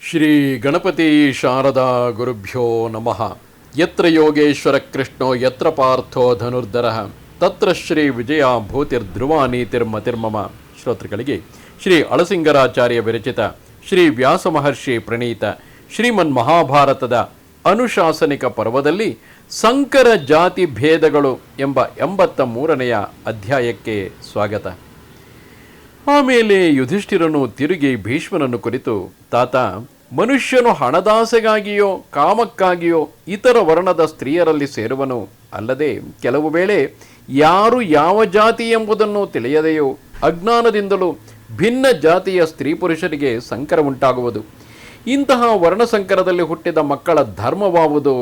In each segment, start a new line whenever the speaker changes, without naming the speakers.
ಶ್ರೀ ಗಣಪತಿ ಶಾರದಾ ಗುರುಭ್ಯೋ ನಮಃ. ಯತ್ರ ಯೋಗೇಶ್ವರ ಕೃಷ್ಣೋ ಯತ್ರ ಪಾರ್ಥೋ ಧನುರ್ಧರಃ ತತ್ರ ಶ್ರೀ ವಿಜಯ ಭೂತಿರ್ಧ್ರುವ ನೀತಿರ್ಮತಿರ್ಮಮ. ಶ್ರೋತೃಗಳಿಗೆ ಶ್ರೀ ಅಳಸಿಂಗರಾಚಾರ್ಯ ವಿರಚಿತ ಶ್ರೀ ವ್ಯಾಸ ಮಹರ್ಷಿ ಪ್ರಣೀತ ಶ್ರೀಮನ್ ಮಹಾಭಾರತದ ಅನುಶಾಸನಿಕ ಪರ್ವದಲ್ಲಿ ಸಂಕರ ಜಾತಿ ಭೇದಗಳು ಎಂಬ 83ನೆಯ ಅಧ್ಯಾಯಕ್ಕೆ ಸ್ವಾಗತ. ಆಮೇಲೆ ಯುಧಿಷ್ಠಿರನು ತಿರುಗಿ ಭೀಷ್ಮನನ್ನು ಕುರಿತು, ತಾತ, ಮನುಷ್ಯನು ಹಣದಾಸೆಗಾಗಿಯೋ ಕಾಮಕ್ಕಾಗಿಯೋ ಇತರ ವರ್ಣದ ಸ್ತ್ರೀಯರಲ್ಲಿ ಸೇರುವನು. ಅಲ್ಲದೆ ಕೆಲವು ವೇಳೆ ಯಾರು ಯಾವ ಜಾತಿ ಎಂಬುದನ್ನು ತಿಳಿಯದೆಯೋ ಅಜ್ಞಾನದಿಂದಲೂ ಭಿನ್ನ ಜಾತಿಯ ಸ್ತ್ರೀ ಪುರುಷರಿಗೆ ಸಂಕರ ಉಂಟಾಗುವುದು. ಇಂತಹ ವರ್ಣಸಂಕರದಲ್ಲಿ ಹುಟ್ಟಿದ ಮಕ್ಕಳ ಧರ್ಮವಾವುದು,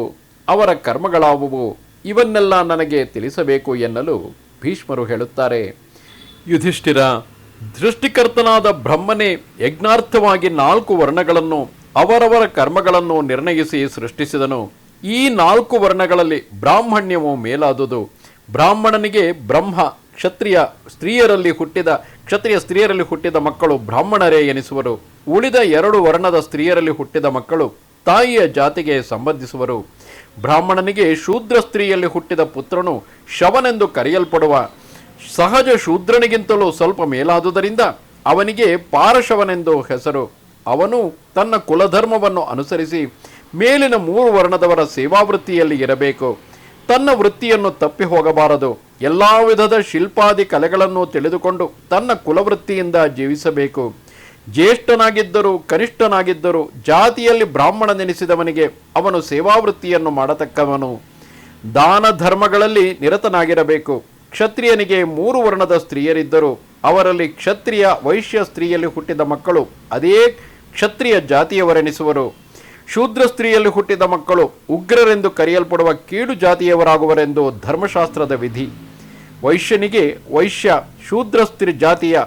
ಅವರ ಕರ್ಮಗಳಾವುವು, ಇವನ್ನೆಲ್ಲ ನನಗೆ ತಿಳಿಸಬೇಕು ಎನ್ನಲು ಭೀಷ್ಮರು ಹೇಳುತ್ತಾರೆ. ಯುಧಿಷ್ಠಿರ, ಸೃಷ್ಟಿಕರ್ತನಾದ ಬ್ರಹ್ಮನೇ ಯಜ್ಞಾರ್ಥವಾಗಿ 4 ವರ್ಣಗಳನ್ನು ಅವರವರ ಕರ್ಮಗಳನ್ನು ನಿರ್ಣಯಿಸಿ ಸೃಷ್ಟಿಸಿದನು. ಈ 4 ವರ್ಣಗಳಲ್ಲಿ ಬ್ರಾಹ್ಮಣ್ಯವು ಮೇಲಾದುದು. ಬ್ರಾಹ್ಮಣನಿಗೆ ಬ್ರಹ್ಮ ಕ್ಷತ್ರಿಯ ಸ್ತ್ರೀಯರಲ್ಲಿ ಹುಟ್ಟಿದ ಮಕ್ಕಳು ಬ್ರಾಹ್ಮಣರೇ ಎನಿಸುವರು. ಉಳಿದ 2 ವರ್ಣದ ಸ್ತ್ರೀಯರಲ್ಲಿ ಹುಟ್ಟಿದ ಮಕ್ಕಳು ತಾಯಿಯ ಜಾತಿಗೆ ಸಂಬಂಧಿಸುವರು. ಬ್ರಾಹ್ಮಣನಿಗೆ ಶೂದ್ರ ಸ್ತ್ರೀಯಲ್ಲಿ ಹುಟ್ಟಿದ ಪುತ್ರನು ಶವನೆಂದು ಕರೆಯಲ್ಪಡುವ. ಸಹಜ ಶೂದ್ರನಿಗಿಂತಲೂ ಸ್ವಲ್ಪ ಮೇಲಾದುದರಿಂದ ಅವನಿಗೆ ಪಾರಶವನೆಂದು ಹೆಸರು. ಅವನು ತನ್ನ ಕುಲಧರ್ಮವನ್ನು ಅನುಸರಿಸಿ ಮೇಲಿನ 3 ವರ್ಣದವರ ಸೇವಾವೃತ್ತಿಯಲ್ಲಿ ಇರಬೇಕು. ತನ್ನ ವೃತ್ತಿಯನ್ನು ತಪ್ಪಿ ಹೋಗಬಾರದು. ಎಲ್ಲ ವಿಧದ ಶಿಲ್ಪಾದಿ ಕಲೆಗಳನ್ನು ತಿಳಿದುಕೊಂಡು ತನ್ನ ಕುಲವೃತ್ತಿಯಿಂದ ಜೀವಿಸಬೇಕು. ಜ್ಯೇಷ್ಠನಾಗಿದ್ದರೂ ಕನಿಷ್ಠನಾಗಿದ್ದರೂ ಜಾತಿಯಲ್ಲಿ ಬ್ರಾಹ್ಮಣನೆನಿಸಿದವನಿಗೆ ಅವನು ಸೇವಾವೃತ್ತಿಯನ್ನು ಮಾಡತಕ್ಕವನು. ದಾನ ಧರ್ಮಗಳಲ್ಲಿ ನಿರತನಾಗಿರಬೇಕು. ಕ್ಷತ್ರಿಯನಿಗೆ 3 ವರ್ಣದ ಸ್ತ್ರೀಯರಿದ್ದರು. ಅವರಲ್ಲಿ ಕ್ಷತ್ರಿಯ ವೈಶ್ಯ ಸ್ತ್ರೀಯಲ್ಲಿ ಹುಟ್ಟಿದ ಮಕ್ಕಳು ಅದೇ ಕ್ಷತ್ರಿಯ ಜಾತಿಯವರೆನಿಸುವರು. ಶೂದ್ರ ಸ್ತ್ರೀಯಲ್ಲಿ ಹುಟ್ಟಿದ ಮಕ್ಕಳು ಉಗ್ರರೆಂದು ಕರೆಯಲ್ಪಡುವ ಕೀಳು ಜಾತಿಯವರಾಗುವರೆಂದು ಧರ್ಮಶಾಸ್ತ್ರದ ವಿಧಿ. ವೈಶ್ಯನಿಗೆ ವೈಶ್ಯ ಶೂದ್ರ ಸ್ತ್ರೀ ಜಾತಿಯ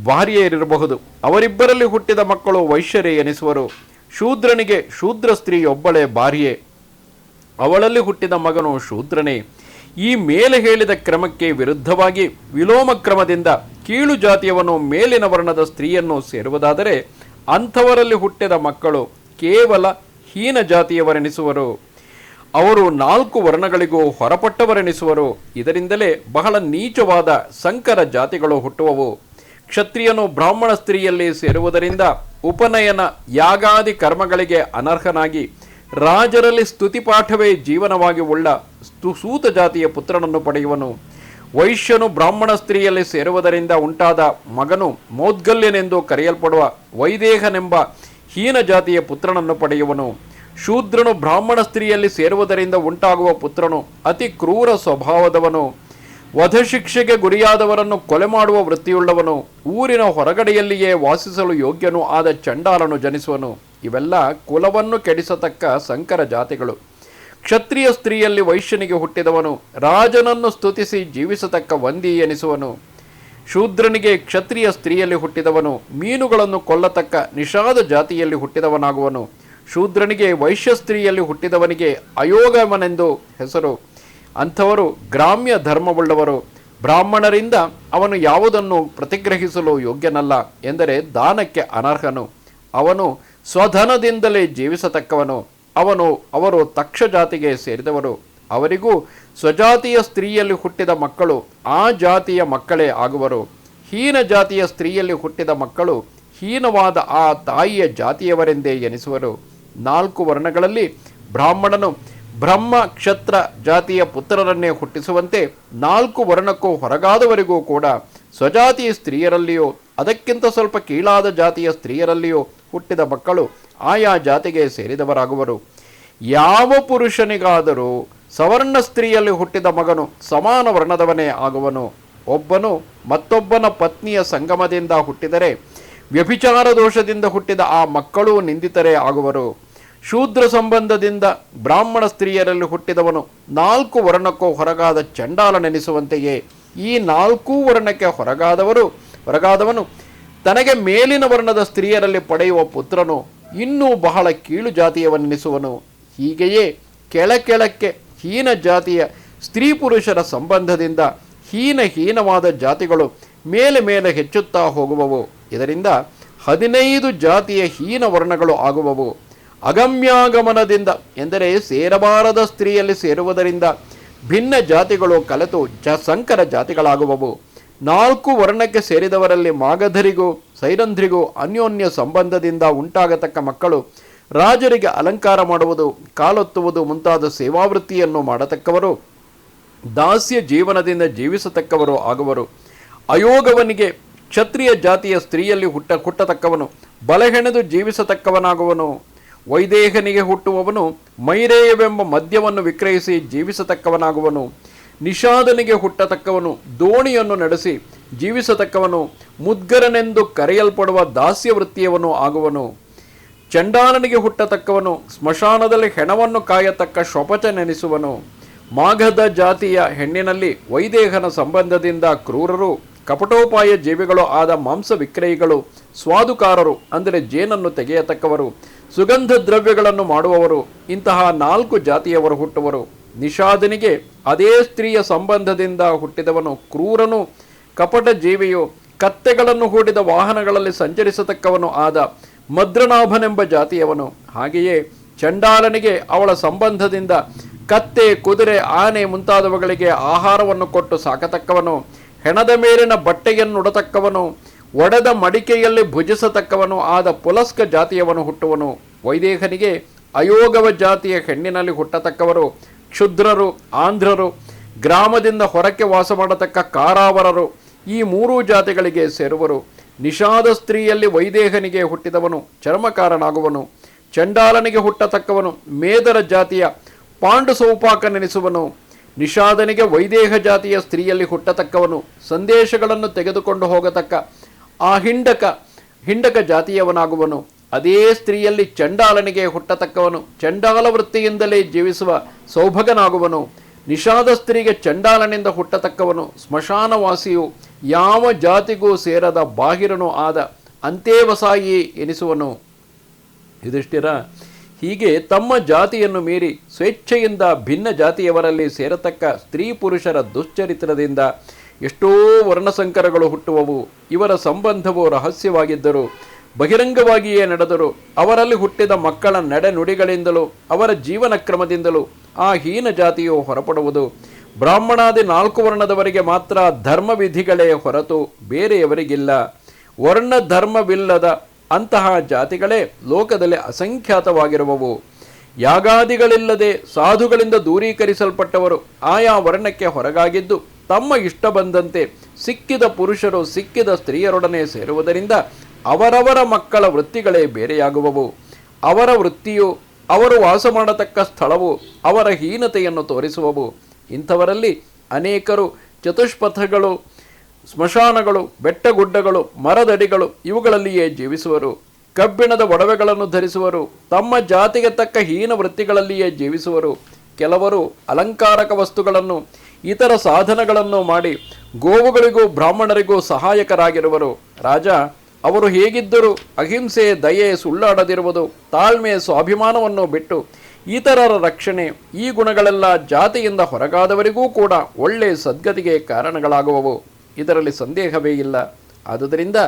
ಭಾರ್ಯೆಯರಿರಬಹುದು. ಅವರಿಬ್ಬರಲ್ಲಿ ಹುಟ್ಟಿದ ಮಕ್ಕಳು ವೈಶ್ಯರೇ ಎನಿಸುವರು. ಶೂದ್ರನಿಗೆ ಶೂದ್ರ ಸ್ತ್ರೀಯೊಬ್ಬಳೇ ಭಾರ್ಯೆ. ಅವಳಲ್ಲಿ ಹುಟ್ಟಿದ ಮಗನು ಶೂದ್ರನೇ. ಈ ಮೇಲೆ ಹೇಳಿದ ಕ್ರಮಕ್ಕೆ ವಿರುದ್ಧವಾಗಿ ವಿಲೋಮ ಕ್ರಮದಿಂದ ಕೀಳು ಜಾತಿಯವನು ಮೇಲಿನ ವರ್ಣದ ಸ್ತ್ರೀಯನ್ನು ಸೇರುವುದಾದರೆ ಅಂಥವರಲ್ಲಿ ಹುಟ್ಟಿದ ಮಕ್ಕಳು ಕೇವಲ ಹೀನ ಜಾತಿಯವರೆನಿಸುವರು. ಅವರು 4 ವರ್ಣಗಳಿಗೂ ಹೊರಪಟ್ಟವರೆನಿಸುವರು. ಇದರಿಂದಲೇ ಬಹಳ ನೀಚವಾದ ಸಂಕರ ಜಾತಿಗಳು ಹುಟ್ಟುವವು. ಕ್ಷತ್ರಿಯನು ಬ್ರಾಹ್ಮಣ ಸ್ತ್ರೀಯಲ್ಲಿ ಸೇರುವುದರಿಂದ ಉಪನಯನ ಯಾಗಾದಿ ಕರ್ಮಗಳಿಗೆ ಅನರ್ಹನಾಗಿ ರಾಜರಲ್ಲಿ ಸ್ತುತಿಪಾಠವೇ ಜೀವನವಾಗಿ ಉಳ್ಳ ಸೂತ ಜಾತಿಯ ಪುತ್ರನನ್ನು ಪಡೆಯುವನು. ವೈಶ್ಯನು ಬ್ರಾಹ್ಮಣ ಸ್ತ್ರೀಯಲ್ಲಿ ಸೇರುವುದರಿಂದ ಉಂಟಾದ ಮಗನು ಮೌದ್ಗಲ್ಯನೆಂದು ಕರೆಯಲ್ಪಡುವ ವೈದೇಹನೆಂಬ ಹೀನ ಜಾತಿಯ ಪುತ್ರನನ್ನು ಪಡೆಯುವನು. ಶೂದ್ರನು ಬ್ರಾಹ್ಮಣ ಸ್ತ್ರೀಯಲ್ಲಿ ಸೇರುವುದರಿಂದ ಉಂಟಾಗುವ ಪುತ್ರನು ಅತಿ ಕ್ರೂರ ಸ್ವಭಾವದವನು. ವಧಶಿಕ್ಷೆಗೆ ಗುರಿಯಾದವರನ್ನು ಕೊಲೆ ಮಾಡುವ ವೃತ್ತಿಯುಳ್ಳವನು. ಊರಿನ ಹೊರಗಡೆಯಲ್ಲಿಯೇ ವಾಸಿಸಲು ಯೋಗ್ಯನೂ ಆದ ಚಂಡಾಲನು ಜನಿಸುವನು. ಇವೆಲ್ಲ ಕುಲವನ್ನು ಕೆಡಿಸತಕ್ಕ ಸಂಕರ ಜಾತಿಗಳು. ಕ್ಷತ್ರಿಯ ಸ್ತ್ರೀಯಲ್ಲಿ ವೈಶ್ಯನಿಗೆ ಹುಟ್ಟಿದವನು ರಾಜನನ್ನು ಸ್ತುತಿಸಿ ಜೀವಿಸತಕ್ಕ ವಂದಿ ಎನಿಸುವನು. ಶೂದ್ರನಿಗೆ ಕ್ಷತ್ರಿಯ ಸ್ತ್ರೀಯಲ್ಲಿ ಹುಟ್ಟಿದವನು ಮೀನುಗಳನ್ನು ಕೊಲ್ಲತಕ್ಕ ನಿಷಾದ ಜಾತಿಯಲ್ಲಿ ಹುಟ್ಟಿದವನಾಗುವನು. ಶೂದ್ರನಿಗೆ ವೈಶ್ಯ ಸ್ತ್ರೀಯಲ್ಲಿ ಹುಟ್ಟಿದವನಿಗೆ ಅಯೋಗವನೆಂದು ಹೆಸರು. ಅಂಥವರು ಗ್ರಾಮ್ಯ ಧರ್ಮವುಳ್ಳವರು. ಬ್ರಾಹ್ಮಣರಿಂದ ಅವನು ಯಾವುದನ್ನು ಪ್ರತಿಗ್ರಹಿಸಲು ಯೋಗ್ಯನಲ್ಲ, ಎಂದರೆ ದಾನಕ್ಕೆ ಅನರ್ಹನು. ಅವನು ಸ್ವಧನದಿಂದಲೇ ಜೀವಿಸತಕ್ಕವನು. ಅವರು ತಕ್ಷ ಜಾತಿಗೆ ಸೇರಿದವರು. ಅವರಿಗೂ ಸ್ವಜಾತಿಯ ಸ್ತ್ರೀಯಲ್ಲಿ ಹುಟ್ಟಿದ ಮಕ್ಕಳು ಆ ಜಾತಿಯ ಮಕ್ಕಳೇ ಆಗುವರು. ಹೀನ ಜಾತಿಯ ಸ್ತ್ರೀಯಲ್ಲಿ ಹುಟ್ಟಿದ ಮಕ್ಕಳು ಹೀನವಾದ ಆ ತಾಯಿಯ ಜಾತಿಯವರೆಂದೇ ಎನಿಸುವರು. 4 ವರ್ಣಗಳಲ್ಲಿ ಬ್ರಾಹ್ಮಣನು ಬ್ರಹ್ಮ ಕ್ಷತ್ರ ಜಾತಿಯ ಪುತ್ರರನ್ನೇ ಹುಟ್ಟಿಸುವಂತೆ 4 ವರ್ಣಕ್ಕೂ ಹೊರಗಾದವರಿಗೂ ಕೂಡ ಸ್ವಜಾತಿಯ ಸ್ತ್ರೀಯರಲ್ಲಿಯೋ ಅದಕ್ಕಿಂತ ಸ್ವಲ್ಪ ಕೀಳಾದ ಜಾತಿಯ ಸ್ತ್ರೀಯರಲ್ಲಿಯೋ ಹುಟ್ಟಿದ ಮಕ್ಕಳು ಆಯಾ ಜಾತಿಗೆ ಸೇರಿದವರಾಗುವರು. ಯಾವ ಪುರುಷನಿಗಾದರೂ ಸವರ್ಣ ಸ್ತ್ರೀಯಲ್ಲಿ ಹುಟ್ಟಿದ ಮಗನು ಸಮಾನ ವರ್ಣದವನೇ ಆಗುವನು. ಒಬ್ಬನು ಮತ್ತೊಬ್ಬನ ಪತ್ನಿಯ ಸಂಗಮದಿಂದ ಹುಟ್ಟಿದರೆ ವ್ಯಭಿಚಾರ ದೋಷದಿಂದ ಹುಟ್ಟಿದ ಆ ಮಕ್ಕಳೂ ನಿಂದಿತರೇ ಆಗುವರು. ಶೂದ್ರ ಸಂಬಂಧದಿಂದ ಬ್ರಾಹ್ಮಣ ಸ್ತ್ರೀಯರಲ್ಲಿ ಹುಟ್ಟಿದವನು 4 ವರ್ಣಕ್ಕೂ ಹೊರಗಾದ ಚಂಡಾಲನೆನಿಸುವಂತೆಯೇ ಈ 4 ವರ್ಣಕ್ಕೆ ಹೊರಗಾದವನು ತನಗೆ ಮೇಲಿನ ವರ್ಣದ ಸ್ತ್ರೀಯರಲ್ಲಿ ಪಡೆಯುವ ಪುತ್ರನು ಇನ್ನೂ ಬಹಳ ಕೀಳು ಜಾತಿಯವನೆನಿಸುವನು. ಹೀಗೆಯೇ ಕೆಳಕ್ಕೆ ಹೀನ ಜಾತಿಯ ಸ್ತ್ರೀ ಪುರುಷರ ಸಂಬಂಧದಿಂದ ಹೀನವಾದ ಜಾತಿಗಳು ಮೇಲೆ ಹೆಚ್ಚುತ್ತಾ ಹೋಗುವವು. ಇದರಿಂದ 15 ಜಾತಿಯ ಹೀನ ವರ್ಣಗಳು ಆಗುವವು. ಅಗಮ್ಯಾಗಮನದಿಂದ ಎಂದರೆ ಸೇರಬಾರದ ಸ್ತ್ರೀಯಲ್ಲಿ ಸೇರುವುದರಿಂದ ಭಿನ್ನ ಜಾತಿಗಳು ಕಲೆತು ಸಂಕರ ಜಾತಿಗಳಾಗುವವು. 4 ವರ್ಣಕ್ಕೆ ಸೇರಿದವರಲ್ಲಿ ಮಾಗಧರಿಗೂ ಸೈರಂಧ್ರಿಗೂ ಅನ್ಯೋನ್ಯ ಸಂಬಂಧದಿಂದ ಉಂಟಾಗತಕ್ಕ ಮಕ್ಕಳು ರಾಜರಿಗೆ ಅಲಂಕಾರ ಮಾಡುವುದು, ಕಾಲೊತ್ತುವುದು ಮುಂತಾದ ಸೇವಾವೃತ್ತಿಯನ್ನು ಮಾಡತಕ್ಕವರು, ದಾಸ್ಯ ಜೀವನದಿಂದ ಜೀವಿಸತಕ್ಕವರು ಆಗುವರು. ಅಯೋಗವನಿಗೆ ಕ್ಷತ್ರಿಯ ಜಾತಿಯ ಸ್ತ್ರೀಯಲ್ಲಿ ಹುಟ್ಟತಕ್ಕವನು ಬಲಹೆಣೆದು ಜೀವಿಸತಕ್ಕವನಾಗುವನು. ವೈದೇಹನಿಗೆ ಹುಟ್ಟುವವನು ಮೈರೇಯವೆಂಬ ಮದ್ಯವನ್ನು ವಿಕ್ರಯಿಸಿ ಜೀವಿಸತಕ್ಕವನಾಗುವನು. ನಿಷಾದನಿಗೆ ಹುಟ್ಟತಕ್ಕವನು ದೋಣಿಯನ್ನು ನಡೆಸಿ ಜೀವಿಸತಕ್ಕವನು, ಮುದ್ಗರನೆಂದು ಕರೆಯಲ್ಪಡುವ ದಾಸ್ಯ ವೃತ್ತಿಯವನು ಆಗುವನು. ಚಂಡಾಲನಿಗೆ ಹುಟ್ಟತಕ್ಕವನು ಸ್ಮಶಾನದಲ್ಲಿ ಹೆಣವನ್ನು ಕಾಯತಕ್ಕ ಶೊಪಚ ನೆನೆಸುವನು. ಮಾಗಧ ಜಾತಿಯ ಹೆಣ್ಣಿನಲ್ಲಿ ವೈದೇಹನ ಸಂಬಂಧದಿಂದ ಕ್ರೂರರು, ಕಪಟೋಪಾಯ ಜೀವಿಗಳು ಆದ ಮಾಂಸ ವಿಕ್ರಯಿಗಳು, ಸ್ವಾದುಕಾರರು ಅಂದರೆ ಜೇನನ್ನು ತೆಗೆಯತಕ್ಕವರು, ಸುಗಂಧ ದ್ರವ್ಯಗಳನ್ನು ಮಾಡುವವರು, ಇಂತಹ 4 ಜಾತಿಯವರು ಹುಟ್ಟುವರು. ನಿಷಾದನಿಗೆ ಅದೇ ಸ್ತ್ರೀಯ ಸಂಬಂಧದಿಂದ ಹುಟ್ಟಿದವನು ಕ್ರೂರನು, ಕಪಟ ಜೀವಿಯು, ಕತ್ತೆಗಳನ್ನು ಹೂಡಿದ ವಾಹನಗಳಲ್ಲಿ ಸಂಚರಿಸತಕ್ಕವನು ಆದ ಮದ್ರನಾಭನೆಂಬ ಜಾತಿಯವನು. ಹಾಗೆಯೇ ಚಂಡಾಲನಿಗೆ ಅವಳ ಸಂಬಂಧದಿಂದ ಕತ್ತೆ, ಕುದುರೆ, ಆನೆ ಮುಂತಾದವುಗಳಿಗೆ ಆಹಾರವನ್ನು ಕೊಟ್ಟು ಸಾಕತಕ್ಕವನು, ಹೆಣದ ಮೇಲಿನ ಬಟ್ಟೆಯನ್ನುಡತಕ್ಕವನು, ಒಡೆದ ಮಡಿಕೆಯಲ್ಲಿ ಭುಜಿಸತಕ್ಕವನು ಆದ ಪುಲಸ್ಕ ಜಾತಿಯವನು ಹುಟ್ಟುವನು. ವೈದೇಹನಿಗೆ ಅಯೋಗವ ಜಾತಿಯ ಹೆಣ್ಣಿನಲ್ಲಿ ಹುಟ್ಟತಕ್ಕವರು ಕ್ಷುದ್ರರು, ಆಂಧ್ರರು, ಗ್ರಾಮದಿಂದ ಹೊರಕ್ಕೆ ವಾಸ ಮಾಡತಕ್ಕ ಕಾರಾವರರು ಈ 3 ಜಾತಿಗಳಿಗೆ ಸೇರುವರು. ನಿಷಾದ ಸ್ತ್ರೀಯಲ್ಲಿ ವೈದೇಹನಿಗೆ ಹುಟ್ಟಿದವನು ಚರ್ಮಕಾರನಾಗುವನು. ಚಂಡಾಲನಿಗೆ ಹುಟ್ಟತಕ್ಕವನು ಮೇದರ ಜಾತಿಯ ಪಾಂಡು ಸೌಪಾಕನೆನಿಸುವನು. ನಿಷಾದನಿಗೆ ವೈದೇಹ ಜಾತಿಯ ಸ್ತ್ರೀಯಲ್ಲಿ ಹುಟ್ಟತಕ್ಕವನು ಸಂದೇಶಗಳನ್ನು ತೆಗೆದುಕೊಂಡು ಹೋಗತಕ್ಕ ಆ ಹಿಂಡಕ ಜಾತಿಯವನಾಗುವನು. ಅದೇ ಸ್ತ್ರೀಯಲ್ಲಿ ಚಂಡಾಲನಿಗೆ ಹುಟ್ಟತಕ್ಕವನು ಚಂಡಾಲ ವೃತ್ತಿಯಿಂದಲೇ ಜೀವಿಸುವ ಸೌಭಗನಾಗುವನು. ನಿಷಾದ ಸ್ತ್ರೀಗೆ ಚಂಡಾಲನಿಂದ ಹುಟ್ಟತಕ್ಕವನು ಸ್ಮಶಾನವಾಸಿಯು, ಯಾವ ಜಾತಿಗೂ ಸೇರದ ಬಾಹಿರನೂ ಆದ ಅಂತೇವಸಾಯಿ ಎನಿಸುವನು. ಯುಧಿಷ್ಠಿರ, ಹೀಗೆ ತಮ್ಮ ಜಾತಿಯನ್ನು ಮೀರಿ ಸ್ವೇಚ್ಛೆಯಿಂದ ಭಿನ್ನ ಜಾತಿಯವರಲ್ಲಿ ಸೇರತಕ್ಕ ಸ್ತ್ರೀ ಪುರುಷರ ದುಶ್ಚರಿತ್ರದಿಂದ ಎಷ್ಟೋ ವರ್ಣಸಂಕರಗಳು ಹುಟ್ಟುವವು. ಇವರ ಸಂಬಂಧವು ರಹಸ್ಯವಾಗಿದ್ದರು, ಬಹಿರಂಗವಾಗಿಯೇ ನಡೆದರು. ಅವರಲ್ಲಿ ಹುಟ್ಟಿದ ಮಕ್ಕಳ ನಡೆನುಡಿಗಳಿಂದಲೂ ಅವರ ಜೀವನ ಕ್ರಮದಿಂದಲೂ ಆ ಹೀನ ಜಾತಿಯು ಹೊರಪಡುವುದು. ಬ್ರಾಹ್ಮಣಾದಿ 4 ವರ್ಣದವರಿಗೆ ಮಾತ್ರ ಧರ್ಮವಿಧಿಗಳೇ ಹೊರತು ಬೇರೆಯವರಿಗಿಲ್ಲ. ವರ್ಣ ಧರ್ಮವಿಲ್ಲದ ಅಂತಹ ಜಾತಿಗಳೇ ಲೋಕದಲ್ಲಿ ಅಸಂಖ್ಯಾತವಾಗಿರುವವು. ಯಾಗಾದಿಗಳಿಲ್ಲದೆ ಸಾಧುಗಳಿಂದ ದೂರೀಕರಿಸಲ್ಪಟ್ಟವರು ಆಯಾ ವರ್ಣಕ್ಕೆ ಹೊರಗಾಗಿದ್ದು ತಮ್ಮ ಇಷ್ಟ ಬಂದಂತೆ ಸಿಕ್ಕಿದ ಪುರುಷರು ಸಿಕ್ಕಿದ ಸ್ತ್ರೀಯರೊಡನೆ ಸೇರುವುದರಿಂದ ಅವರವರ ಮಕ್ಕಳ ವೃತ್ತಿಗಳೇ ಬೇರೆಯಾಗುವವು. ಅವರ ವೃತ್ತಿಯು, ಅವರು ವಾಸ ಮಾಡತಕ್ಕ ಸ್ಥಳವು ಅವರ ಹೀನತೆಯನ್ನು ತೋರಿಸುವವು. ಇಂಥವರಲ್ಲಿ ಅನೇಕರು ಚತುಷ್ಪಥಗಳು, ಸ್ಮಶಾನಗಳು, ಬೆಟ್ಟಗುಡ್ಡಗಳು, ಮರದಡಿಗಳು ಇವುಗಳಲ್ಲಿಯೇ ಜೀವಿಸುವರು. ಕಬ್ಬಿಣದ ಒಡವೆಗಳನ್ನು ಧರಿಸುವರು. ತಮ್ಮ ಜಾತಿಗೆ ತಕ್ಕ ಹೀನ ವೃತ್ತಿಗಳಲ್ಲಿಯೇ ಜೀವಿಸುವರು. ಕೆಲವರು ಅಲಂಕಾರಕ ವಸ್ತುಗಳನ್ನು, ಇತರ ಸಾಧನಗಳನ್ನು ಮಾಡಿ ಗೋವುಗಳಿಗೂ ಬ್ರಾಹ್ಮಣರಿಗೂ ಸಹಾಯಕರಾಗಿರುವರು. ರಾಜ, ಅವರು ಹೇಗಿದ್ದರೂ ಅಹಿಂಸೆ, ದಯೆ, ಸುಳ್ಳಾಡದಿರುವುದು, ತಾಳ್ಮೆ, ಸ್ವಾಭಿಮಾನವನ್ನು ಬಿಟ್ಟು ಇತರರ ರಕ್ಷಣೆ, ಈ ಗುಣಗಳೆಲ್ಲ ಜಾತಿಯಿಂದ ಹೊರಗಾದವರಿಗೂ ಕೂಡ ಒಳ್ಳೆ ಸದ್ಗತಿಗೆ ಕಾರಣಗಳಾಗುವವು. ಇದರಲ್ಲಿ ಸಂದೇಹವೇ ಇಲ್ಲ. ಆದುದರಿಂದ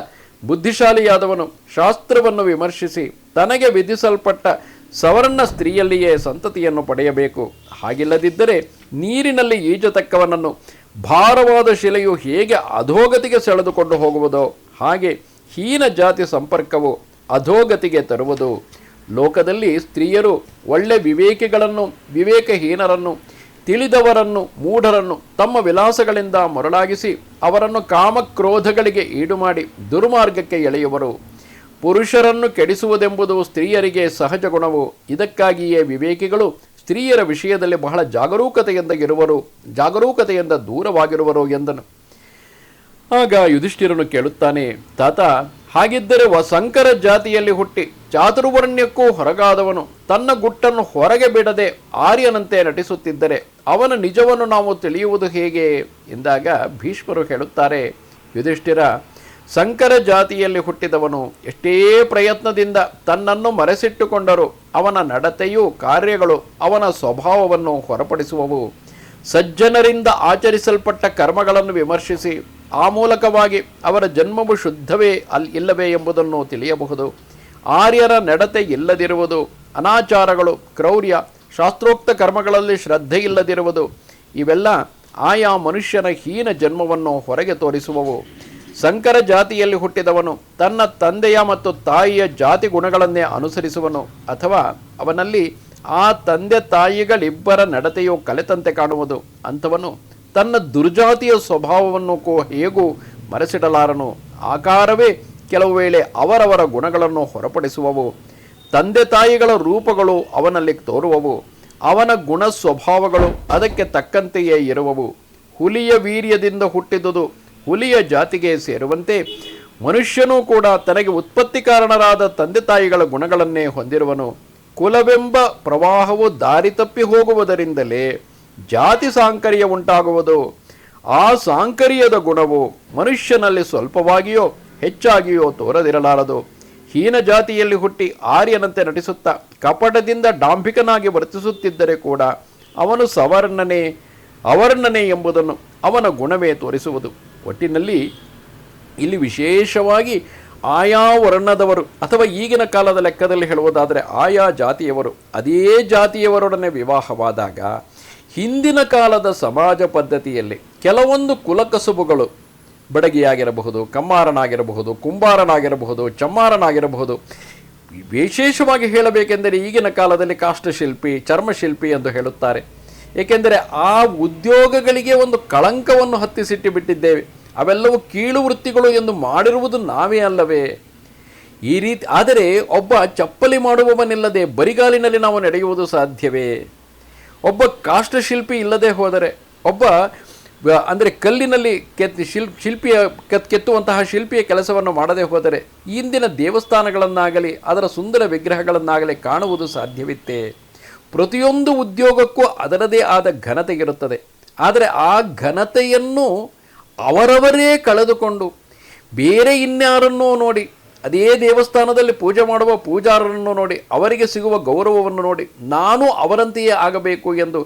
ಬುದ್ಧಿಶಾಲಿಯಾದವನು ಶಾಸ್ತ್ರವನ್ನು ವಿಮರ್ಶಿಸಿ ತನಗೆ ವಿಧಿಸಲ್ಪಟ್ಟ ಸವರ್ಣ ಸ್ತ್ರೀಯಲ್ಲಿಯೇ ಸಂತತಿಯನ್ನು ಪಡೆಯಬೇಕು. ಹಾಗಿಲ್ಲದಿದ್ದರೆ ನೀರಿನಲ್ಲಿ ಈಜತಕ್ಕವನನ್ನು ಭಾರವಾದ ಶಿಲೆಯು ಹೇಗೆ ಅಧೋಗತಿಗೆ ಸೆಳೆದುಕೊಂಡು ಹೋಗುವುದೋ ಹಾಗೆ ಹೀನ ಜಾತಿ ಸಂಪರ್ಕವು ಅಧೋಗತಿಗೆ ತರುವುದು. ಲೋಕದಲ್ಲಿ ಸ್ತ್ರೀಯರು ಒಳ್ಳೆ ವಿವೇಕಿಗಳನ್ನು, ವಿವೇಕಹೀನರನ್ನು, ತಿಳಿದವರನ್ನು, ಮೂಢರನ್ನು ತಮ್ಮ ವಿಲಾಸಗಳಿಂದ ಮರಳಾಗಿಸಿ ಅವರನ್ನು ಕಾಮಕ್ರೋಧಗಳಿಗೆ ಈಡು ಮಾಡಿ ದುರ್ಮಾರ್ಗಕ್ಕೆ ಎಳೆಯುವರು. ಪುರುಷರನ್ನು ಕೆಡಿಸುವುದೆಂಬುದು ಸ್ತ್ರೀಯರಿಗೆ ಸಹಜ ಗುಣವು. ಇದಕ್ಕಾಗಿಯೇ ವಿವೇಕಿಗಳು ಸ್ತ್ರೀಯರ ವಿಷಯದಲ್ಲಿ ಬಹಳ ಜಾಗರೂಕತೆಯಿಂದ ದೂರವಾಗಿರುವರು ಎಂದನು. ಆಗ ಯುಧಿಷ್ಠಿರನು ಕೇಳುತ್ತಾನೆ, ತಾತ, ಹಾಗಿದ್ದರೆ ಸಂಕರ ಜಾತಿಯಲ್ಲಿ ಹುಟ್ಟಿ ಚಾತುರ್ವರ್ಣ್ಯಕ್ಕೂ ಹೊರಗಾದವನು ತನ್ನ ಗುಟ್ಟನ್ನು ಹೊರಗೆ ಬಿಡದೆ ಆರ್ಯನಂತೆ ನಟಿಸುತ್ತಿದ್ದರೆ ಅವನ ನಿಜವನ್ನು ನಾವು ತಿಳಿಯುವುದು ಹೇಗೆ ಎಂದಾಗ ಭೀಷ್ಮರು ಹೇಳುತ್ತಾರೆ, ಯುಧಿಷ್ಠಿರ, ಸಂಕರ ಜಾತಿಯಲ್ಲಿ ಹುಟ್ಟಿದವನು ಎಷ್ಟೇ ಪ್ರಯತ್ನದಿಂದ ತನ್ನನ್ನು ಮರೆಸಿಟ್ಟುಕೊಂಡರೂ ಅವನ ನಡತೆಯೂ ಕಾರ್ಯಗಳು ಅವನ ಸ್ವಭಾವವನ್ನು ಹೊರಪಡಿಸುವವು. ಸಜ್ಜನರಿಂದ ಆಚರಿಸಲ್ಪಟ್ಟ ಕರ್ಮಗಳನ್ನು ವಿಮರ್ಶಿಸಿ ಆ ಮೂಲಕವಾಗಿ ಅವರ ಜನ್ಮವು ಶುದ್ಧವೇ ಇಲ್ಲವೇ ಎಂಬುದನ್ನು ತಿಳಿಯಬಹುದು. ಆರ್ಯರ ನಡತೆ ಇಲ್ಲದಿರುವುದು, ಅನಾಚಾರಗಳು, ಕ್ರೌರ್ಯ, ಶಾಸ್ತ್ರೋಕ್ತ ಕರ್ಮಗಳಲ್ಲಿ ಶ್ರದ್ಧೆ ಇಲ್ಲದಿರುವುದು, ಇವೆಲ್ಲ ಆಯಾ ಮನುಷ್ಯನ ಹೀನ ಜನ್ಮವನ್ನು ಹೊರಗೆ ತೋರಿಸುವವು. ಸಂಕರ ಜಾತಿಯಲ್ಲಿ ಹುಟ್ಟಿದವನು ತನ್ನ ತಂದೆಯ ಮತ್ತು ತಾಯಿಯ ಜಾತಿ ಗುಣಗಳನ್ನೇ ಅನುಸರಿಸುವನು, ಅಥವಾ ಅವನಲ್ಲಿ ಆ ತಂದೆ ತಾಯಿಗಳಿಬ್ಬರ ನಡತೆಯು ಕಲೆತಂತೆ ಕಾಣುವುದು. ಅಂಥವನು ತನ್ನ ದುರ್ಜಾತಿಯ ಸ್ವಭಾವವನ್ನು ಹೇಗೂ ಮರೆಸಿಡಲಾರನು. ಆಕಾರವೇ ಕೆಲವು ವೇಳೆ ಅವರವರ ಗುಣಗಳನ್ನು ಹೊರಪಡಿಸುವವು. ತಂದೆ ತಾಯಿಗಳ ರೂಪಗಳು ಅವನಲ್ಲಿ ತೋರುವವು. ಅವನ ಗುಣ ಸ್ವಭಾವಗಳು ಅದಕ್ಕೆ ತಕ್ಕಂತೆಯೇ ಇರುವವು. ಹುಲಿಯ ವೀರ್ಯದಿಂದ ಹುಟ್ಟಿದುದು ಹುಲಿಯ ಜಾತಿಗೆ ಸೇರುವಂತೆ ಮನುಷ್ಯನೂ ಕೂಡ ತನಗೆ ಉತ್ಪತ್ತಿ ಕಾರಣರಾದ ತಂದೆ ತಾಯಿಗಳ ಗುಣಗಳನ್ನೇ ಹೊಂದಿರುವನು. ಕುಲವೆಂಬ ಪ್ರವಾಹವು ದಾರಿ ತಪ್ಪಿ ಹೋಗುವುದರಿಂದಲೇ ಜಾತಿ ಸಾಂಕರ್ಯ ಉಂಟಾಗುವುದು. ಆ ಸಾಂಕರ್ಯದ ಗುಣವು ಮನುಷ್ಯನಲ್ಲಿ ಸ್ವಲ್ಪವಾಗಿಯೋ ಹೆಚ್ಚಾಗಿಯೋ ತೋರದಿರಲಾರದು. ಹೀನ ಜಾತಿಯಲ್ಲಿ ಹುಟ್ಟಿ ಆರ್ಯನಂತೆ ನಟಿಸುತ್ತಾ ಕಪಟದಿಂದ ಡಾಂಭಿಕನಾಗಿ ವರ್ತಿಸುತ್ತಿದ್ದರೆ ಕೂಡ ಅವನು ಅವರ್ಣನೆ ಎಂಬುದನ್ನು ಅವನ ಗುಣವೇ ತೋರಿಸುವುದು. ಒಟ್ಟಿನಲ್ಲಿ ಇಲ್ಲಿ ವಿಶೇಷವಾಗಿ ಆಯಾ ವರ್ಣದವರು, ಅಥವಾ ಈಗಿನ ಕಾಲದ ಲೆಕ್ಕದಲ್ಲಿ ಹೇಳುವುದಾದರೆ ಆಯಾ ಜಾತಿಯವರು ಅದೇ ಜಾತಿಯವರೊಡನೆ ವಿವಾಹವಾದಾಗ ಹಿಂದಿನ ಕಾಲದ ಸಮಾಜ ಪದ್ಧತಿಯಲ್ಲಿ ಕೆಲವೊಂದು ಕುಲಕಸುಬುಗಳು, ಬಡಗಿಯಾಗಿರಬಹುದು, ಕಮ್ಮಾರನಾಗಿರಬಹುದು, ಕುಂಬಾರನಾಗಿರಬಹುದು, ಚಮ್ಮಾರನಾಗಿರಬಹುದು, ವಿಶೇಷವಾಗಿ ಹೇಳಬೇಕೆಂದರೆ ಈಗಿನ ಕಾಲದಲ್ಲಿ ಕಾಷ್ಟಶಿಲ್ಪಿ, ಚರ್ಮಶಿಲ್ಪಿ ಎಂದು ಹೇಳುತ್ತಾರೆ. ಏಕೆಂದರೆ ಆ ಉದ್ಯೋಗಗಳಿಗೆ ಒಂದು ಕಳಂಕವನ್ನು ಹತ್ತಿಸಿಟ್ಟು ಬಿಟ್ಟಿದ್ದೇವೆ. ಅವೆಲ್ಲವೂ ಕೀಳು ವೃತ್ತಿಗಳು ಎಂದು ಮಾಡಿರುವುದು ನಾವೇ ಅಲ್ಲವೇ? ಈ ರೀತಿ ಆದರೆ ಒಬ್ಬ ಚಪ್ಪಲಿ ಮಾಡುವವನಿಲ್ಲದೆ ಬರಿಗಾಲಿನಲ್ಲಿ ನಾವು ನಡೆಯುವುದು ಸಾಧ್ಯವೇ? ಒಬ್ಬ ಕಾಷ್ಟಶಿಲ್ಪಿ ಇಲ್ಲದೆ ಹೋದರೆ, ಒಬ್ಬ ಅಂದರೆ ಕಲ್ಲಿನಲ್ಲಿ ಕೆತ್ತುವಂತಹ ಶಿಲ್ಪಿಯ ಕೆಲಸವನ್ನು ಮಾಡದೆ ಹೋದರೆ ಇಂದಿನ ದೇವಸ್ಥಾನಗಳನ್ನಾಗಲಿ ಅದರ ಸುಂದರ ವಿಗ್ರಹಗಳನ್ನಾಗಲಿ ಕಾಣುವುದು ಸಾಧ್ಯವಿತ್ತೆ? ಪ್ರತಿಯೊಂದು ಉದ್ಯೋಗಕ್ಕೂ ಅದರದೇ ಆದ ಘನತೆ ಇರುತ್ತದೆ. ಆದರೆ ಆ ಘನತೆಯನ್ನು ಅವರವರೇ ಕಳೆದುಕೊಂಡು ಬೇರೆ ಇನ್ಯಾರನ್ನೋ ನೋಡಿ, ಅದೇ ದೇವಸ್ಥಾನದಲ್ಲಿ ಪೂಜೆ ಮಾಡುವ ಪೂಜಾರರನ್ನು ನೋಡಿ, ಅವರಿಗೆ ಸಿಗುವ ಗೌರವವನ್ನು ನೋಡಿ ನಾನು ಅವರಂತೆಯೇ ಆಗಬೇಕು ಎಂದು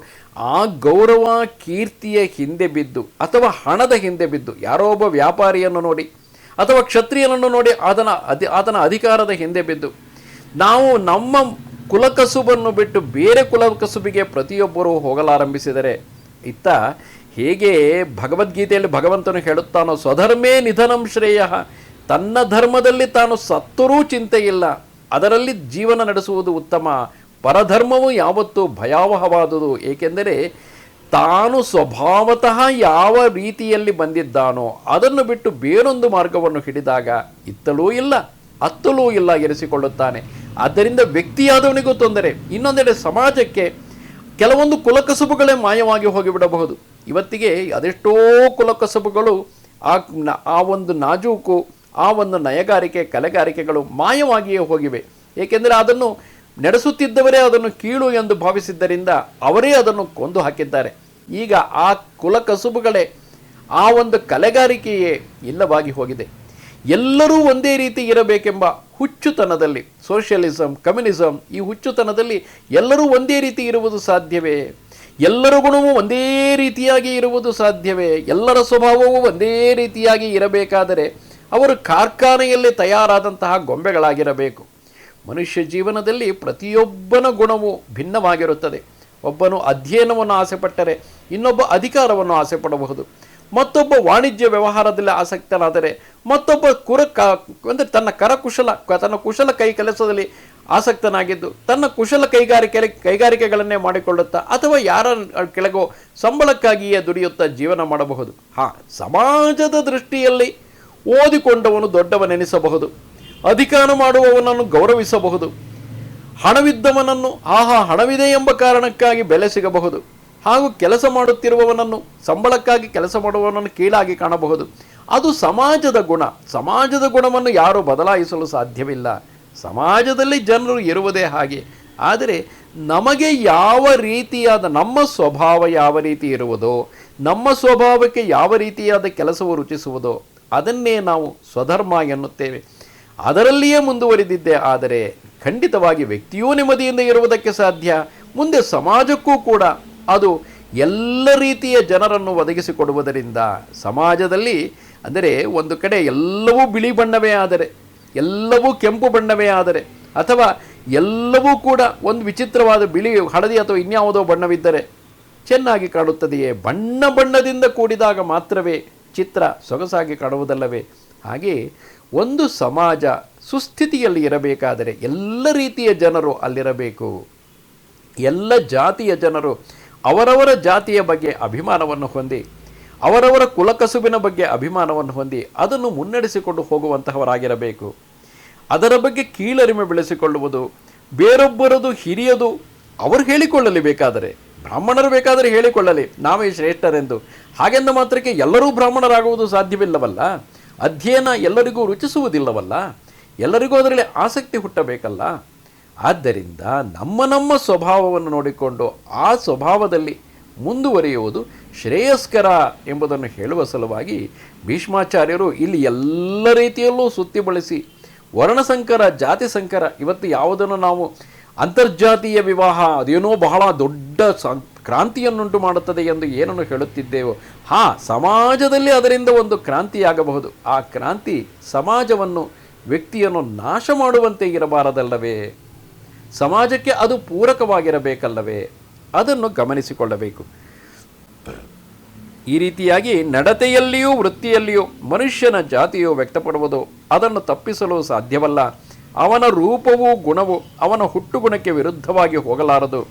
ಆ ಗೌರವ ಕೀರ್ತಿಯ ಹಿಂದೆ ಬಿದ್ದು, ಅಥವಾ ಹಣದ ಹಿಂದೆ ಬಿದ್ದು, ಯಾರೋ ಒಬ್ಬ ವ್ಯಾಪಾರಿಯನ್ನು ನೋಡಿ ಅಥವಾ ಕ್ಷತ್ರಿಯನನ್ನು ನೋಡಿ ಆತನ ಅಧಿಕಾರದ ಹಿಂದೆ ಬಿದ್ದು ನಾವು ನಮ್ಮ ಕುಲಕಸುಬನ್ನು ಬಿಟ್ಟು ಬೇರೆ ಕುಲಕಸುಬಿಗೆ ಪ್ರತಿಯೊಬ್ಬರೂ ಹೋಗಲಾರಂಭಿಸಿದರೆ, ಇತ್ತ ಹೇಗೆ ಭಗವದ್ಗೀತೆಯಲ್ಲಿ ಭಗವಂತನು ಹೇಳುತ್ತಾನೋ, ಸ್ವಧರ್ಮೇ ನಿಧನಂ ಶ್ರೇಯ, ತನ್ನ ಧರ್ಮದಲ್ಲಿ ತಾನು ಸತ್ತರೂ ಚಿಂತೆ ಇಲ್ಲ, ಅದರಲ್ಲಿ ಜೀವನ ನಡೆಸುವುದು ಉತ್ತಮ. ಪರಧರ್ಮವು ಯಾವತ್ತೂ ಭಯಾವಹವಾದುದು. ಏಕೆಂದರೆ ತಾನು ಸ್ವಭಾವತಃ ಯಾವ ರೀತಿಯಲ್ಲಿ ಬಂದಿದ್ದಾನೋ ಅದನ್ನು ಬಿಟ್ಟು ಬೇರೊಂದು ಮಾರ್ಗವನ್ನು ಹಿಡಿದಾಗ ಇತ್ತಲೂ ಇಲ್ಲ ಅತ್ತಲೂ ಇಲ್ಲ ಎನಿಸಿಕೊಳ್ಳುತ್ತಾನೆ. ಆದ್ದರಿಂದ ವ್ಯಕ್ತಿಯಾದವನಿಗೂ ತೊಂದರೆ. ಇನ್ನೊಂದೆಡೆ ಸಮಾಜಕ್ಕೆ ಕೆಲವೊಂದು ಕುಲಕಸುಬುಗಳೇ ಮಾಯವಾಗಿ ಹೋಗಿಬಿಡಬಹುದು. ಇವತ್ತಿಗೆ ಅದೆಷ್ಟೋ ಕುಲಕಸುಬುಗಳು ಆ ಒಂದು ನಾಜೂಕು, ಆ ಒಂದು ನಯಗಾರಿಕೆ, ಕಲೆಗಾರಿಕೆಗಳು ಮಾಯವಾಗಿಯೇ ಹೋಗಿವೆ. ಏಕೆಂದರೆ ಅದನ್ನು ನಡೆಸುತ್ತಿದ್ದವರೇ ಅದನ್ನು ಕೀಳು ಎಂದು ಭಾವಿಸಿದ್ದರಿಂದ ಅವರೇ ಅದನ್ನು ಕೊಂದು ಹಾಕಿದ್ದಾರೆ. ಈಗ ಆ ಕುಲಕಸುಬುಗಳೇ, ಆ ಒಂದು ಕಲೆಗಾರಿಕೆಯೇ ಇಲ್ಲವಾಗಿ ಹೋಗಿದೆ. ಎಲ್ಲರೂ ಒಂದೇ ರೀತಿ ಇರಬೇಕೆಂಬ ಹುಚ್ಚುತನದಲ್ಲಿ, ಸೋಷಿಯಲಿಸಮ್, ಕಮ್ಯುನಿಸಂ, ಈ ಹುಚ್ಚುತನದಲ್ಲಿ ಎಲ್ಲರೂ ಒಂದೇ ರೀತಿ ಇರುವುದು ಸಾಧ್ಯವೇ? ಎಲ್ಲರ ಗುಣವೂ ಒಂದೇ ರೀತಿಯಾಗಿ ಇರುವುದು ಸಾಧ್ಯವೇ? ಎಲ್ಲರ ಸ್ವಭಾವವೂ ಒಂದೇ ರೀತಿಯಾಗಿ ಇರಬೇಕಾದರೆ ಅವರು ಕಾರ್ಖಾನೆಯಲ್ಲಿ ತಯಾರಾದಂತಹ ಗೊಂಬೆಗಳಾಗಿರಬೇಕು. ಮನುಷ್ಯ ಜೀವನದಲ್ಲಿ ಪ್ರತಿಯೊಬ್ಬನ ಗುಣವೂ ಭಿನ್ನವಾಗಿರುತ್ತದೆ. ಒಬ್ಬನು ಅಧ್ಯಯನವನ್ನು ಆಸೆಪಟ್ಟರೆ ಇನ್ನೊಬ್ಬ ಅಧಿಕಾರವನ್ನು ಆಸೆ ಪಡಬಹುದು. ಮತ್ತೊಬ್ಬ ವಾಣಿಜ್ಯ ವ್ಯವಹಾರದಲ್ಲಿ ಆಸಕ್ತನಾದರೆ ಮತ್ತೊಬ್ಬ ಅಂದರೆ ತನ್ನ ಕುಶಲ ಕೈ ಕೆಲಸದಲ್ಲಿ ಆಸಕ್ತನಾಗಿದ್ದು ತನ್ನ ಕುಶಲ ಕೈಗಾರಿಕೆಗಳನ್ನೇ ಮಾಡಿಕೊಳ್ಳುತ್ತಾ ಅಥವಾ ಯಾರ ಕೆಳಗೋ ಸಂಬಳಕ್ಕಾಗಿಯೇ ದುಡಿಯುತ್ತಾ ಜೀವನ ಮಾಡಬಹುದು. ಸಮಾಜದ ದೃಷ್ಟಿಯಲ್ಲಿ ಓದಿಕೊಂಡವನು ದೊಡ್ಡವನೆನಿಸಬಹುದು, ಅಧಿಕಾರ ಮಾಡುವವನನ್ನು ಗೌರವಿಸಬಹುದು, ಹಣವಿದ್ದವನನ್ನು ಹಣವಿದೆ ಎಂಬ ಕಾರಣಕ್ಕಾಗಿ ಬೆಲೆ ಸಿಗಬಹುದು, ಹಾಗೂ ಕೆಲಸ ಮಾಡುತ್ತಿರುವವನನ್ನು, ಸಂಬಳಕ್ಕಾಗಿ ಕೆಲಸ ಮಾಡುವವನನ್ನು ಕೀಳಾಗಿ ಕಾಣಬಹುದು. ಅದು ಸಮಾಜದ ಗುಣ. ಸಮಾಜದ ಗುಣವನ್ನು ಯಾರೂ ಬದಲಾಯಿಸಲು ಸಾಧ್ಯವಿಲ್ಲ. ಸಮಾಜದಲ್ಲಿ ಜನರು ಇರುವುದೇ ಹಾಗೆ. ಆದರೆ ನಮಗೆ ಯಾವ ರೀತಿಯಾದ, ನಮ್ಮ ಸ್ವಭಾವ ಯಾವ ರೀತಿ ಇರುವುದೋ, ನಮ್ಮ ಸ್ವಭಾವಕ್ಕೆ ಯಾವ ರೀತಿಯಾದ ಕೆಲಸವು ರುಚಿಸುವುದೋ ಅದನ್ನೇ ನಾವು ಸ್ವಧರ್ಮ ಎನ್ನುತ್ತೇವೆ. ಅದರಲ್ಲಿಯೇ ಮುಂದುವರಿದಿದ್ದೆ ಆದರೆ ಖಂಡಿತವಾಗಿ ವ್ಯಕ್ತಿಯೂ ನೆಮ್ಮದಿಯಿಂದ ಇರುವುದಕ್ಕೆ ಸಾಧ್ಯ. ಮುಂದೆ ಸಮಾಜಕ್ಕೂ ಕೂಡ ಅದು ಎಲ್ಲ ರೀತಿಯ ಜನರನ್ನು ಒದಗಿಸಿಕೊಡುವುದರಿಂದ ಸಮಾಜದಲ್ಲಿ, ಅಂದರೆ ಒಂದು ಕಡೆ ಎಲ್ಲವೂ ಬಿಳಿ ಬಣ್ಣವೇ ಆದರೆ, ಎಲ್ಲವೂ ಕೆಂಪು ಬಣ್ಣವೇ ಆದರೆ, ಅಥವಾ ಎಲ್ಲವೂ ಕೂಡ ಒಂದು ವಿಚಿತ್ರವಾದ ಬಿಳಿ, ಹಳದಿ ಅಥವಾ ಇನ್ಯಾವುದೋ ಬಣ್ಣವಿದ್ದರೆ ಚೆನ್ನಾಗಿ ಕಾಣುತ್ತದೆಯೇ? ಬಣ್ಣ ಬಣ್ಣದಿಂದ ಕೂಡಿದಾಗ ಮಾತ್ರವೇ ಚಿತ್ರ ಸೊಗಸಾಗಿ ಕಾಣುವುದಲ್ಲವೇ? ಹಾಗೆ ಒಂದು ಸಮಾಜ ಸುಸ್ಥಿತಿಯಲ್ಲಿ ಇರಬೇಕಾದರೆ ಎಲ್ಲ ರೀತಿಯ ಜನರು ಅಲ್ಲಿರಬೇಕು. ಎಲ್ಲ ಜಾತಿಯ ಜನರು ಅವರವರ ಜಾತಿಯ ಬಗ್ಗೆ ಅಭಿಮಾನವನ್ನು ಹೊಂದಿ, ಅವರವರ ಕುಲಕಸುಬಿನ ಬಗ್ಗೆ ಅಭಿಮಾನವನ್ನು ಹೊಂದಿ ಅದನ್ನು ಮುನ್ನಡೆಸಿಕೊಂಡು ಹೋಗುವಂತಹವರಾಗಿರಬೇಕು. ಅದರ ಬಗ್ಗೆ ಕೀಳರಿಮೆ ಬೆಳೆಸಿಕೊಳ್ಳುವುದು, ಬೇರೊಬ್ಬರದು ಹಿರಿಯದು ಅವರು ಹೇಳಿಕೊಳ್ಳಲಿ, ಬೇಕಾದರೆ ಬ್ರಾಹ್ಮಣರು ಬೇಕಾದರೆ ಹೇಳಿಕೊಳ್ಳಲಿ ನಾವೇ ಶ್ರೇಷ್ಠರೆಂದು. ಹಾಗೆಂದ ಮಾತ್ರಕ್ಕೆ ಎಲ್ಲರೂ ಬ್ರಾಹ್ಮಣರಾಗುವುದು ಸಾಧ್ಯವಿಲ್ಲವಲ್ಲ. ಅಧ್ಯಯನ ಎಲ್ಲರಿಗೂ ರುಚಿಸುವುದಿಲ್ಲವಲ್ಲ, ಎಲ್ಲರಿಗೂ ಅದರಲ್ಲಿ ಆಸಕ್ತಿ ಹುಟ್ಟಬೇಕಲ್ಲ. ಆದ್ದರಿಂದ ನಮ್ಮ ಸ್ವಭಾವವನ್ನು ನೋಡಿಕೊಂಡು ಆ ಸ್ವಭಾವದಲ್ಲಿ ಮುಂದುವರಿಯುವುದು ಶ್ರೇಯಸ್ಕರ ಎಂಬುದನ್ನು ಹೇಳುವ ಸಲುವಾಗಿ ಭೀಷ್ಮಾಚಾರ್ಯರು ಇಲ್ಲಿ ಎಲ್ಲ ರೀತಿಯಲ್ಲೂ ಸುತ್ತಿ ಬಳಸಿ ವರ್ಣಸಂಕರ, ಜಾತಿ ಸಂಕರ, ಇವತ್ತು ಯಾವುದನ್ನು ನಾವು ಅಂತರ್ಜಾತೀಯ ವಿವಾಹ ಅದೇನೋ ಬಹಳ ದೊಡ್ಡ ಕ್ರಾಂತಿಯನ್ನುಂಟು ಮಾಡುತ್ತದೆ ಎಂದು ಏನನ್ನು ಹೇಳುತ್ತಿದ್ದೇವೋ, ಸಮಾಜದಲ್ಲಿ ಅದರಿಂದ ಒಂದು ಕ್ರಾಂತಿಯಾಗಬಹುದು. ಆ ಕ್ರಾಂತಿ ಸಮಾಜವನ್ನು, ವ್ಯಕ್ತಿಯನ್ನು ನಾಶ ಮಾಡುವಂತೆ ಇರಬಾರದಲ್ಲವೇ? ಸಮಾಜಕ್ಕೆ ಅದು ಪೂರಕವಾಗಿರಬೇಕಲ್ಲವೇ? ಅದನ್ನು ಗಮನಿಸಿಕೊಳ್ಳಬೇಕು. ಈ ರೀತಿಯಾಗಿ ನಡತೆಯಲ್ಲಿಯೂ ವೃತ್ತಿಯಲ್ಲಿಯೂ ಮನುಷ್ಯನ ಜಾತಿಯು ವ್ಯಕ್ತಪಡುವುದು ಅದನ್ನು ತಪ್ಪಿಸಲು ಸಾಧ್ಯವಲ್ಲ. ಅವನ ರೂಪವೂ ಗುಣವು ಅವನ ಹುಟ್ಟುಗುಣಕ್ಕೆ ವಿರುದ್ಧವಾಗಿ ಹೋಗಲಾರದು.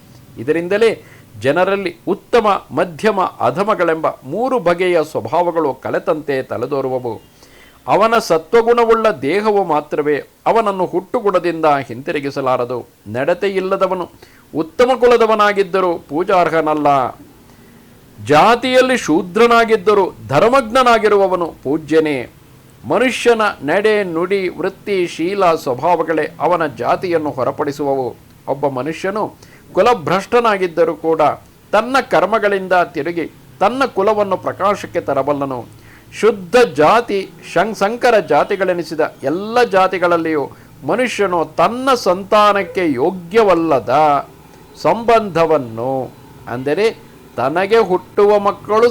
ಇದರಿಂದಲೇ ಜನರಲ್ಲಿ ಉತ್ತಮ, ಮಧ್ಯಮ, ಅಧಮಗಳೆಂಬ 3 ಬಗೆಯ ಸ್ವಭಾವಗಳು ಕಲೆತಂತೆ ತಲೆದೋರುವವು. ಅವನ ಸತ್ವಗುಣವುಳ್ಳ ದೇಹವು ಮಾತ್ರವೇ ಅವನನ್ನು ಹುಟ್ಟುಗುಣದಿಂದ ಹಿಂತಿರುಗಿಸಲಾರದು. ನಡತೆಯಿಲ್ಲದವನು ಉತ್ತಮ ಕುಲದವನಾಗಿದ್ದರೂ ಪೂಜಾರ್ಹನಲ್ಲ. ಜಾತಿಯಲ್ಲಿ ಶೂದ್ರನಾಗಿದ್ದರೂ ಧರ್ಮಜ್ಞನಾಗಿರುವವನು ಪೂಜ್ಯನೇ. ಮನುಷ್ಯನ ನಡೆ, ನುಡಿ, ವೃತ್ತಿ, ಶೀಲ, ಸ್ವಭಾವಗಳೇ ಅವನ ಜಾತಿಯನ್ನು ಹೊರಪಡಿಸುವವು. ಒಬ್ಬ ಮನುಷ್ಯನು ಕುಲಭ್ರಷ್ಟನಾಗಿದ್ದರೂ ಕೂಡ ತನ್ನ ಕರ್ಮಗಳಿಂದ ತಿರುಗಿ ತನ್ನ ಕುಲವನ್ನು ಪ್ರಕಾಶಕ್ಕೆ ತರಬಲ್ಲನು. ಶುದ್ಧ ಜಾತಿ, ಸಂಕರ ಜಾತಿಗಳೆನಿಸಿದ ಎಲ್ಲ ಜಾತಿಗಳಲ್ಲಿಯೂ ಮನುಷ್ಯನು ತನ್ನ ಸಂತಾನಕ್ಕೆ ಯೋಗ್ಯವಲ್ಲದ ಸಂಬಂಧವನ್ನು, ಅಂದರೆ ತನಗೆ ಹುಟ್ಟುವ ಮಕ್ಕಳು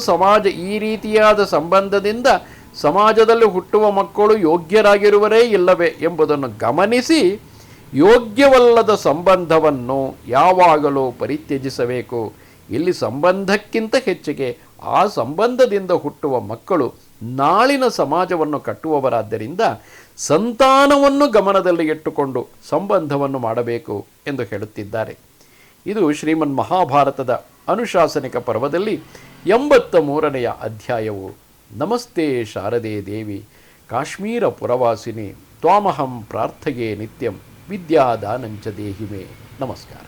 ಈ ರೀತಿಯಾದ ಸಂಬಂಧದಿಂದ ಸಮಾಜದಲ್ಲಿ ಹುಟ್ಟುವ ಮಕ್ಕಳು ಯೋಗ್ಯರಾಗಿರುವರೇ ಇಲ್ಲವೇ ಎಂಬುದನ್ನು ಗಮನಿಸಿ ಯೋಗ್ಯವಲ್ಲದ ಸಂಬಂಧವನ್ನು ಯಾವಾಗಲೂ ಪರಿತ್ಯಜಿಸಬೇಕು. ಇಲ್ಲಿ ಸಂಬಂಧಕ್ಕಿಂತ ಹೆಚ್ಚಿಗೆ ಆ ಸಂಬಂಧದಿಂದ ಹುಟ್ಟುವ ಮಕ್ಕಳು ನಾಳಿನ ಸಮಾಜವನ್ನು ಕಟ್ಟುವವರಾದ್ದರಿಂದ ಸಂತಾನವನ್ನು ಗಮನದಲ್ಲಿ ಇಟ್ಟುಕೊಂಡು ಸಂಬಂಧವನ್ನು ಮಾಡಬೇಕು ಎಂದು ಹೇಳುತ್ತಿದ್ದಾರೆ. ಇದು ಶ್ರೀಮನ್ ಮಹಾಭಾರತದ ಅನುಶಾಸನಿಕ ಪರ್ವದಲ್ಲಿ 83ನೆಯ ಅಧ್ಯಾಯವು. ನಮಸ್ತೆ ಶಾರದೆ ದೇವಿ ಕಾಶ್ಮೀರ ಪುರವಾಸಿನಿ ತ್ವಾಮಹಂ ಪ್ರಾರ್ಥಯೇ ನಿತ್ಯಂ ವಿದ್ಯಾದಾನಂಚ ದೇಹಿಮೆ. ನಮಸ್ಕಾರ.